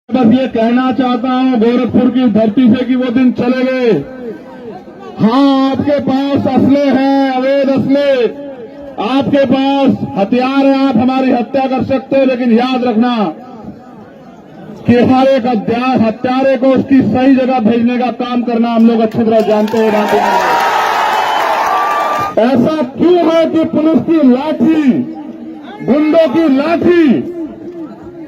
बस ये कहना चाहता हूं गोरखपुर की धरती से कि वो दिन चले गए। हाँ, आपके पास असले हैं, अवैध असले, आपके पास हथियार है, आप हमारी हत्या कर सकते हो, लेकिन याद रखना कि हर एक हत्यारे को उसकी सही जगह भेजने का काम करना हम लोग अच्छी तरह जानते हैं। ऐसा क्यों है कि पुलिस की लाठी, गुंडों की लाठी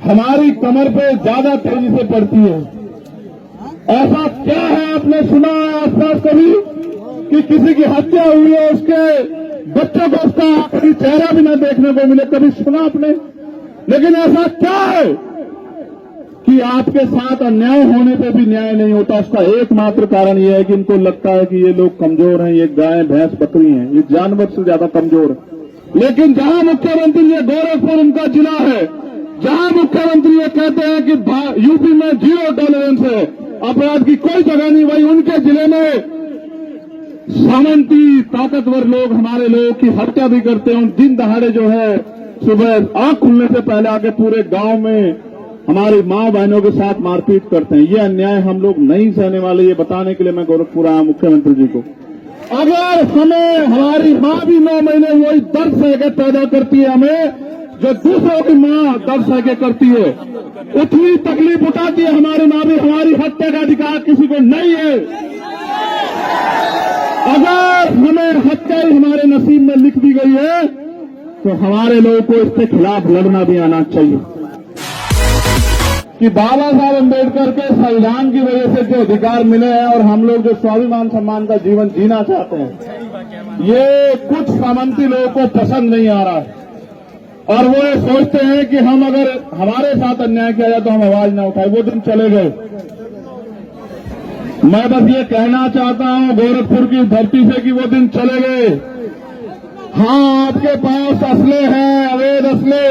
हमारी कमर पे ज्यादा तेजी से पड़ती है? ऐसा क्या है? आपने सुना है आसपास कभी कि किसी की हत्या हुई है, उसके बच्चों को उसका आखिरी चेहरा भी न देखने को मिले? कभी सुना आपने? लेकिन ऐसा क्या है कि आपके साथ अन्याय होने पे भी न्याय नहीं होता? उसका एकमात्र कारण यह है कि इनको लगता है कि ये लोग कमजोर हैं, ये गाय भैंस बकरी हैं, ये जानवर से ज्यादा कमजोर है। लेकिन जहां मुख्यमंत्री ये गोरखपुर उनका जिला है, जहां मुख्यमंत्री ये कहते हैं कि यूपी में 0 टॉलरेंस है, अपराध की कोई जगह नहीं, वही उनके जिले में सामंती ताकतवर लोग हमारे लोगों की हत्या भी करते हैं। दिन दहाड़े जो है सुबह आंख खुलने से पहले आके पूरे गांव में हमारी मां बहनों के साथ मारपीट करते हैं। ये अन्याय हम लोग नहीं सहने वाले, ये बताने के लिए मैं गोरखपुर आया मुख्यमंत्री जी को। अगर हमें हमारी मां भी 9 महीने वही दर्द सह के पैदा करती है, हमें जो दूसरों की मां दर्द सह के करती है, उतनी तकलीफ उठाती है हमारी मां भी। हमारी हत्या का अधिकार किसी को नहीं है। अगर हमें हत्या ही हमारे नसीब में लिख दी गई है तो हमारे लोगों को इसके खिलाफ लड़ना भी आना चाहिए कि बाबा साहब अम्बेडकर के संविधान की वजह से जो अधिकार मिले हैं और हम लोग जो स्वाभिमान सम्मान का जीवन जीना चाहते हैं, ये कुछ सामंती लोगों को पसंद नहीं आ रहा है और वो ये सोचते हैं कि हम अगर हमारे साथ अन्याय किया जाए तो हम आवाज ना उठाए। वो दिन चले गए। मैं बस ये कहना चाहता हूं गोरखपुर की धरती से कि वो दिन चले गए। हाँ, आपके पास असले हैं, अवैध असले,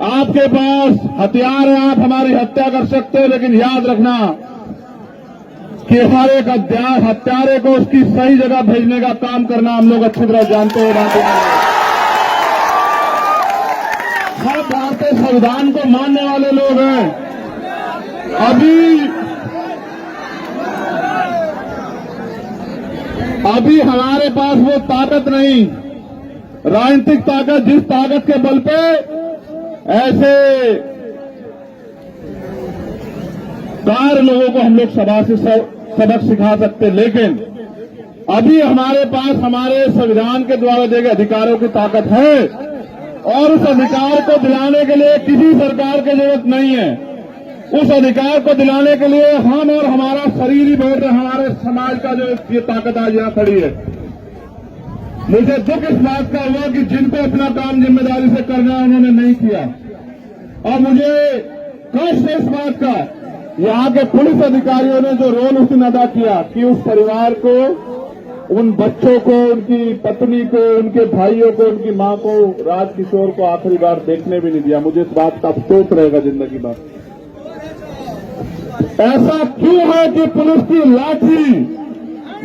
आपके पास हथियार है, आप हमारी हत्या कर सकते हो, लेकिन याद रखना कि हर एक हत्यारे को उसकी सही जगह भेजने का काम करना हम लोग अच्छी तरह जानते हैं। हर भारतीय संविधान को मानने वाले लोग हैं। अभी हमारे पास वो ताकत नहीं, राजनीतिक ताकत, जिस ताकत के बल पे ऐसे कार लोगों को हम लोग सभा से सबक सिखा सकते, लेकिन अभी हमारे पास हमारे संविधान के द्वारा दिए गए अधिकारों की ताकत है और उस अधिकार को दिलाने के लिए किसी सरकार की जरूरत नहीं है। उस अधिकार को दिलाने के लिए हम और हमारा शरीर ही बहुत, हमारे समाज का जो ये ताकत आज यहां खड़ी है। मुझे दुख इस बात का हुआ कि जिनको अपना काम जिम्मेदारी से करना है उन्होंने नहीं किया, और मुझे कष्ट है इस बात का यहाँ के पुलिस अधिकारियों ने जो रोल उस दिन अदा किया कि उस परिवार को, उन बच्चों को, उनकी पत्नी को, उनके भाइयों को, उनकी मां को, राजकिशोर को आखिरी बार देखने भी नहीं दिया। मुझे इस बात का अफसोस रहेगा जिंदगी भर। ऐसा क्यों है कि पुलिस की लाठी,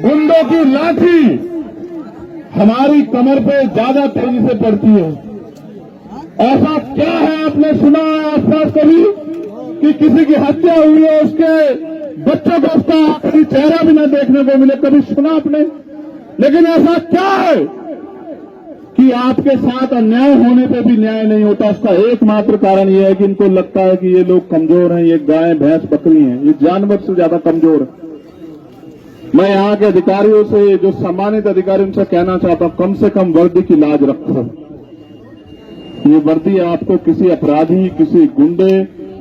गुंडों की लाठी हमारी कमर पे ज्यादा तेजी से पड़ती है? ऐसा क्या है? आपने सुना है आसपास कभी कि किसी की हत्या हुई है, उसके बच्चों को उसका आखिरी चेहरा भी न देखने को मिले? कभी सुना आपने? लेकिन ऐसा क्या है कि आपके साथ अन्याय होने पे भी न्याय नहीं होता? उसका एकमात्र कारण यह है कि इनको लगता है कि ये लोग कमजोर हैं, ये गाय भैंस बकरी हैं, ये जानवर से ज्यादा कमजोर है। मैं यहाँ के अधिकारियों से, जो सम्मानित अधिकारी, उनसे कहना चाहता हूं, कम से कम वर्दी की लाज रखो। ये वर्दी आपको किसी अपराधी, किसी गुंडे,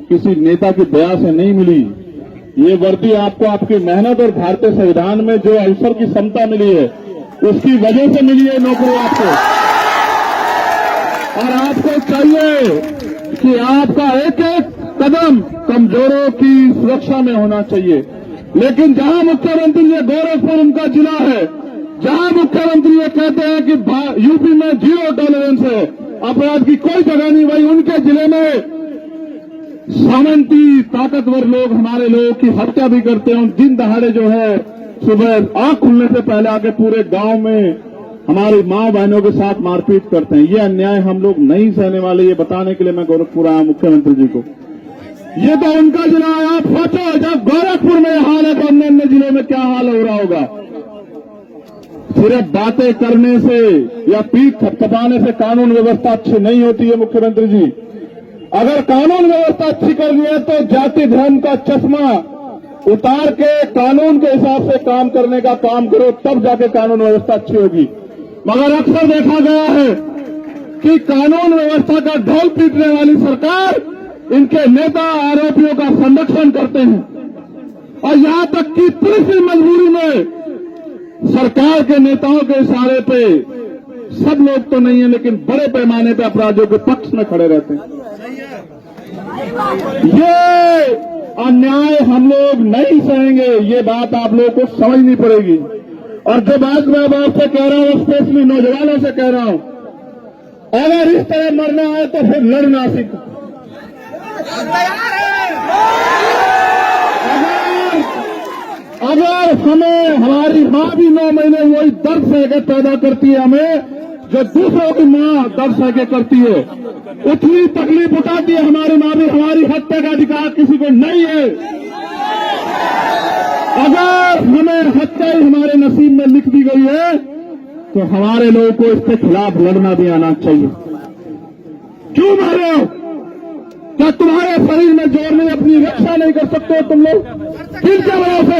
किसी नेता की दया से नहीं मिली। ये वर्दी आपको आपकी मेहनत और भारतीय संविधान में जो अवसर की क्षमता मिली है उसकी वजह से मिली है नौकरी आपको। और आपको चाहिए कि आपका एक एक कदम कमजोरों की सुरक्षा में होना चाहिए। लेकिन जहां मुख्यमंत्री ये गोरखपुर उनका जिला है, जहां मुख्यमंत्री ये कहते हैं कि यूपी में 0 टॉलरेंस है, अपराध की कोई जगह नहीं, वही उनके जिले में सामंती ताकतवर लोग हमारे लोगों की हत्या भी करते हैं। दिन दहाड़े जो है सुबह आंख खुलने से पहले आके पूरे गांव में हमारी मां बहनों के साथ मारपीट करते हैं। ये अन्याय हम लोग नहीं सहने वाले, ये बताने के लिए मैं गोरखपुर आया मुख्यमंत्री जी को। ये तो उनका जिला है। आप सोचो जब गोरखपुर में हाल है तो अन्य अन्य जिलों में क्या हाल हो रहा होगा। सिर्फ बातें करने से या पीठ थपथपाने से कानून व्यवस्था अच्छी नहीं होती है। मुख्यमंत्री जी, अगर कानून व्यवस्था अच्छी करनी है तो जाति धर्म का चश्मा उतार के कानून के हिसाब से काम करने का काम करो, तब जाके कानून व्यवस्था अच्छी होगी। मगर अक्सर देखा गया है कि कानून व्यवस्था का ढोल पीटने वाली सरकार इनके नेता आरोपियों का संरक्षण करते हैं और यहां तक कि पुलिस की मजबूरी में सरकार के नेताओं के इशारे पे, सब लोग तो नहीं है लेकिन बड़े पैमाने पे अपराधियों के पक्ष में खड़े रहते हैं। ये अन्याय हम लोग नहीं सहेंगे, ये बात आप लोगों को समझनी पड़ेगी। और जो बात मैं आपसे कह रहा हूं, स्पेशली नौजवानों से कह रहा हूं, अगर इस तरह मरना है तो फिर लड़ना सीखो। अगर हमें हमारी मां भी 9 महीने वही दर्द सहके पैदा करती है, हमें जो दूसरों की मां दर्द सहके करती है, उतनी तकलीफ उठाती है हमारी मां भी। हमारी हत्या का अधिकार किसी को नहीं है। अगर हमें हत्या ही हमारे नसीब में लिख दी गई है तो हमारे लोगों को इसके खिलाफ लड़ना भी आना चाहिए। क्यों मारे हो? क्या तुम्हारे शरीर में जोर नहीं, अपनी रक्षा नहीं कर सकते हो तुम लोग? फिर क्या भरोसा?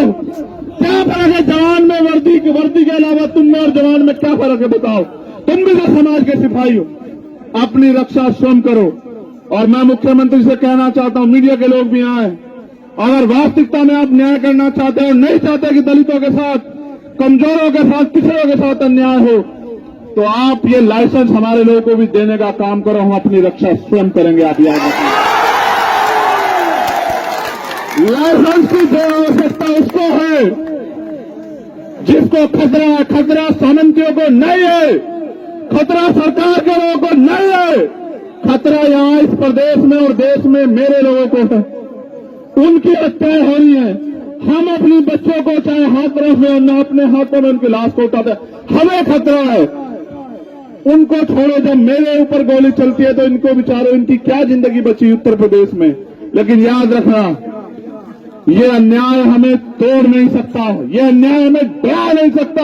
क्या फर्क है जवान में वर्दी के अलावा तुम में और जवान में क्या फर्क है बताओ? तुम भी तो समाज के सिपाही हो, अपनी रक्षा स्वयं करो। और मैं मुख्यमंत्री से कहना चाहता हूं, मीडिया के लोग भी आए, अगर वास्तविकता में आप न्याय करना चाहते हो, नहीं चाहते कि दलितों के साथ, कमजोरों के साथ, पिछड़ों के साथ अन्याय हो, तो आप ये लाइसेंस हमारे लोगों को भी देने का काम करो। हम अपनी रक्षा स्वयं करेंगे। आप याद रखिए, लाइसेंस की जो आवश्यकता उसको है जिसको खतरा सामंतियों को नहीं है, खतरा सरकार के लोगों को नहीं है। खतरा यहां इस प्रदेश में और देश में मेरे लोगों को है। उनकी हत्याएं हो रही है। हम अपनी बच्चों को चाहे हाथ रख में न अपने हाथों में उनकी लाश को उठाते, हमें खतरा है। उनको छोड़ो, जब मेरे ऊपर गोली चलती है तो इनको बेचारों, इनकी क्या जिंदगी बची उत्तर प्रदेश में। लेकिन याद रखना, ये अन्याय हमें तोड़ नहीं सकता, ये अन्याय हमें डरा नहीं सकता।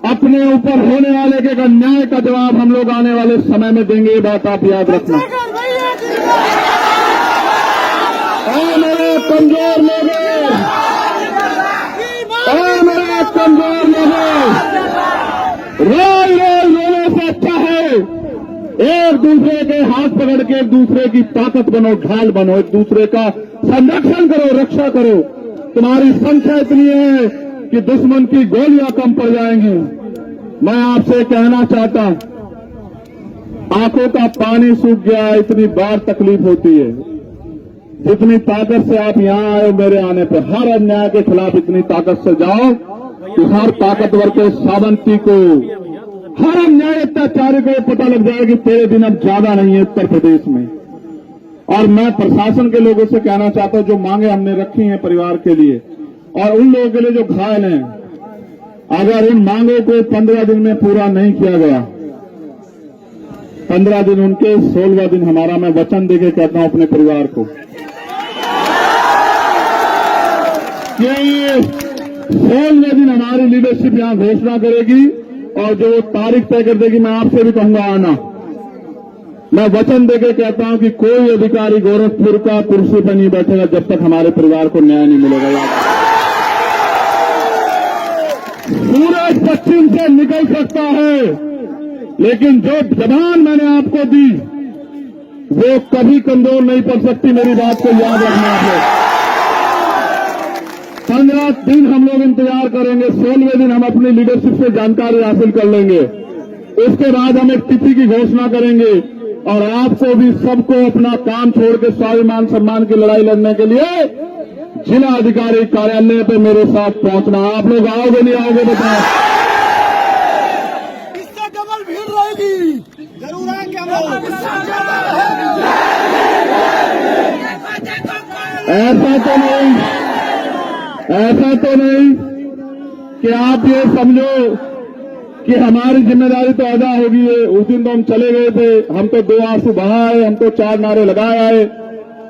अपने ऊपर होने वाले के अन्याय का जवाब हम लोग आने वाले समय में देंगे, ये बात आप याद रखना। मेरे कमजोर लोगों, मेरे कमजोर लोगों, रोज रोज रोने से अच्छा है एक दूसरे के हाथ पकड़ के एक दूसरे की ताकत बनो, ढाल बनो, एक दूसरे का संरक्षण करो, रक्षा करो। तुम्हारी संख्या इतनी है कि दुश्मन की गोलियां कम पड़ जाएंगी। मैं आपसे कहना चाहता हूं, आंखों का पानी सूख गया, इतनी बार तकलीफ होती है। जितनी ताकत से आप यहां आए मेरे आने पर, हर अन्याय के खिलाफ इतनी ताकत से जाओ कि हर ताकतवर के सावंती को, हर अन्याय अत्याचारी को पता लग जाए कि तेरे दिन अब ज्यादा नहीं है उत्तर प्रदेश में। और मैं प्रशासन के लोगों से कहना चाहता हूं, जो मांगे हमने रखी हैं परिवार के लिए और उन लोगों के लिए जो घायल हैं, अगर इन मांगों को 15 दिन में पूरा नहीं किया गया, 15 दिन उनके, 16वां दिन हमारा, मैं वचन देके कहता हूं अपने परिवार को कि 16वें दिन हमारी लीडरशिप यहां घोषणा करेगी और जो तारीख तय कर देगी, मैं आपसे भी कहूंगा आना। मैं वचन देके कहता हूं कि कोई अधिकारी गोरखपुर का कुर्सी पर नहीं बैठेगा जब तक हमारे परिवार को न्याय नहीं मिलेगा। सूरज पश्चिम से निकल सकता है, लेकिन जो जबान मैंने आपको दी वो कभी कमजोर नहीं पड़ सकती। मेरी बात को याद रखना है। 15 दिन हम लोग इंतजार करेंगे, 16वें दिन हम अपनी लीडरशिप से जानकारी हासिल कर लेंगे। उसके बाद हम एक तिथि की घोषणा करेंगे और आपको भी सबको अपना काम छोड़ के स्वाभिमान सम्मान की लड़ाई लड़ने के लिए जिला अधिकारी कार्यालय पे मेरे साथ पहुंचना। आप लोग आओगे नहीं आओगे बताओ? इससे डबल भीड़ रहेगी, जरूर आएंगे हम लोग। ऐसा तो नहीं कि आप ये समझो कि हमारी जिम्मेदारी तो अदा होगी है। उस दिन तो हम चले गए थे, हम तो 2 आंसू बहा आए, हम तो 4 नारे लगाए आए।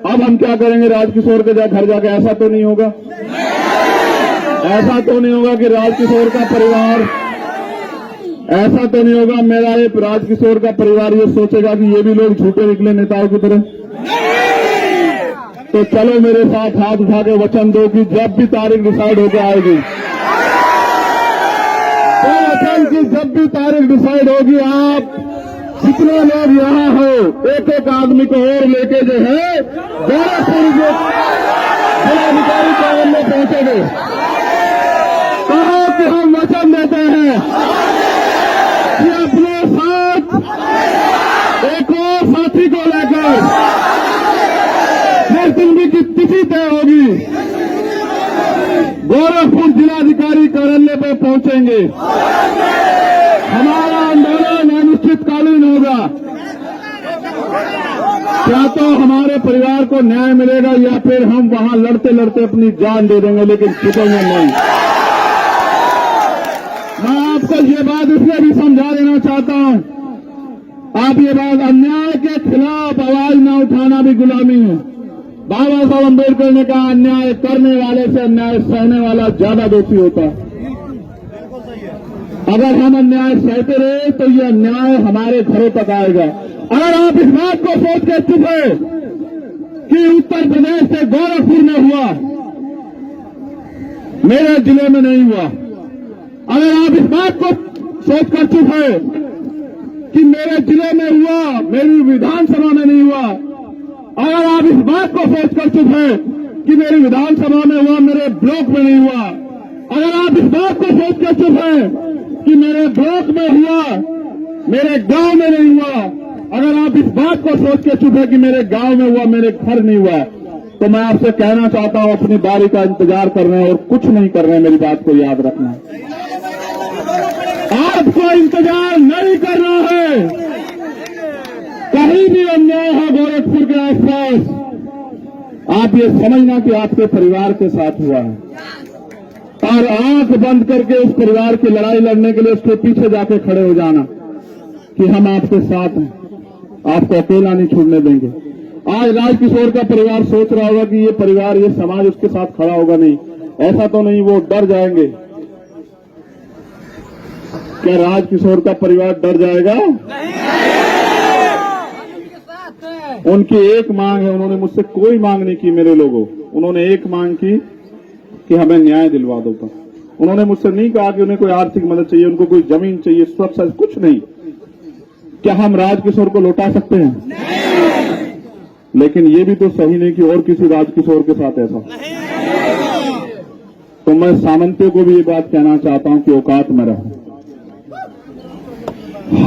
अब हम क्या करेंगे राजकिशोर के घर जाके? ऐसा तो नहीं होगा, ऐसा तो नहीं होगा कि राजकिशोर का परिवार, ऐसा तो नहीं होगा मेरा ये राजकिशोर का परिवार ये सोचेगा कि ये भी लोग झूठे निकले नेताओं की तरह? तो चलो मेरे साथ हाथ उठा के वचन दो कि जब भी तारीख डिसाइड होकर आएगी, तो वचन की जब भी तारीख डिसाइड होगी, आप जितने लोग यहाँ हो एक एक आदमी को और लेके जो है गोरखपुर जिलाधिकारी कार्यालय में पहुंचेंगे। कहो कि हम वचन देते हैं कि अपने साथ एक और साथी को लेकर जिस दिन की तिथि तय होगी गोरखपुर जिलाधिकारी कार्यालय पर पहुंचेंगे। हमारा आंदोलन अनिश्चितकालीन होगा। क्या तो हमारे परिवार को न्याय मिलेगा या फिर हम वहां लड़ते लड़ते अपनी जान दे देंगे, लेकिन छूटेंगे नहीं। मैं आपको ये बात इसलिए भी समझा देना चाहता हूं, आप ये बात, अन्याय के खिलाफ आवाज न उठाना भी गुलामी है। बाबा साहब अम्बेडकर ने कहा अन्याय करने वाले से अन्याय सहने वाला ज्यादा दोषी होता है। अगर हम अन्याय सहते रहे तो ये अन्याय हमारे घरों तक आएगा। अगर आप इस बात को सोच के चुप है कि उत्तर प्रदेश से गोरखपुर में हुआ, मेरे जिले में नहीं हुआ, अगर आप इस बात को सोचकर चुप है कि मेरे जिले में हुआ, मेरी विधानसभा में नहीं हुआ, अगर आप इस बात को सोचकर चुप है कि मेरी विधानसभा में हुआ, मेरे ब्लॉक में नहीं हुआ, अगर आप इस बात को सोचकर चुप है कि मेरे ब्लॉक में हुआ, मेरे गांव में नहीं हुआ, अगर आप इस बात को सोच के चुप है कि मेरे गांव में हुआ, मेरे घर नहीं हुआ, तो मैं आपसे कहना चाहता हूं अपनी बारी का इंतजार कर रहे हैं और कुछ नहीं कर रहे हैं। मेरी बात को याद रखना, आपको इंतजार नहीं करना है। कहीं भी अन्याय है गोरखपुर के आसपास, आप ये समझना कि आपके परिवार के साथ हुआ है, और आंख बंद करके उस परिवार की लड़ाई लड़ने के लिए उसके पीछे जाके खड़े हो जाना कि हम आपके साथ हैं, आपको अकेला नहीं छोड़ने देंगे। आज राजकिशोर का परिवार सोच रहा होगा कि ये परिवार, ये समाज उसके साथ खड़ा होगा, नहीं, ऐसा तो नहीं, वो डर जाएंगे। क्या राजकिशोर का परिवार डर जाएगा? उनकी एक मांग है, उन्होंने मुझसे कोई मांग नहीं की मेरे लोगों, उन्होंने एक मांग की कि हमें न्याय दिलवा दो। तो उन्होंने मुझसे नहीं कहा कि उन्हें कोई आर्थिक मदद चाहिए, उनको कोई जमीन चाहिए, सुरक्षा, कुछ नहीं। क्या हम राजकिशोर को लौटा सकते हैं? नहीं। लेकिन ये भी तो सही नहीं कि और किसी राजकिशोर के साथ ऐसा। तो मैं सामंतियों को भी ये बात कहना चाहता हूं कि औकात में रहो।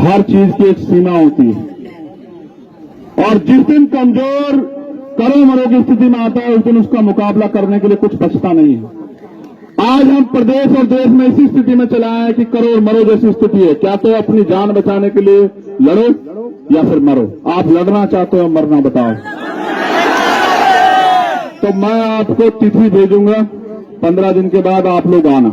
हर चीज की एक सीमा होती है, और जिस दिन कमजोर करो मरो की स्थिति में आता है, उस दिन उसका मुकाबला करने के लिए कुछ बचता नहीं है। आज हम प्रदेश और देश में इसी स्थिति में चला है कि करो और मरो जैसी स्थिति है। क्या तो अपनी जान बचाने के लिए लड़ो या फिर मरो। आप लड़ना चाहते हो, मरना बताओ। तो मैं आपको तिथि भेजूंगा, 15 दिन के बाद आप लोग आना।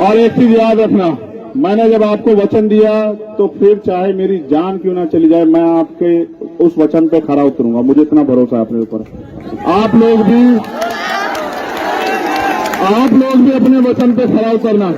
और एक चीज याद रखना, मैंने जब आपको वचन दिया तो फिर चाहे मेरी जान क्यों ना चली जाए, मैं आपके उस वचन पे खरा उतरूंगा। मुझे इतना भरोसा है अपने ऊपर। आप लोग भी अपने वचन पे खरा उतरना।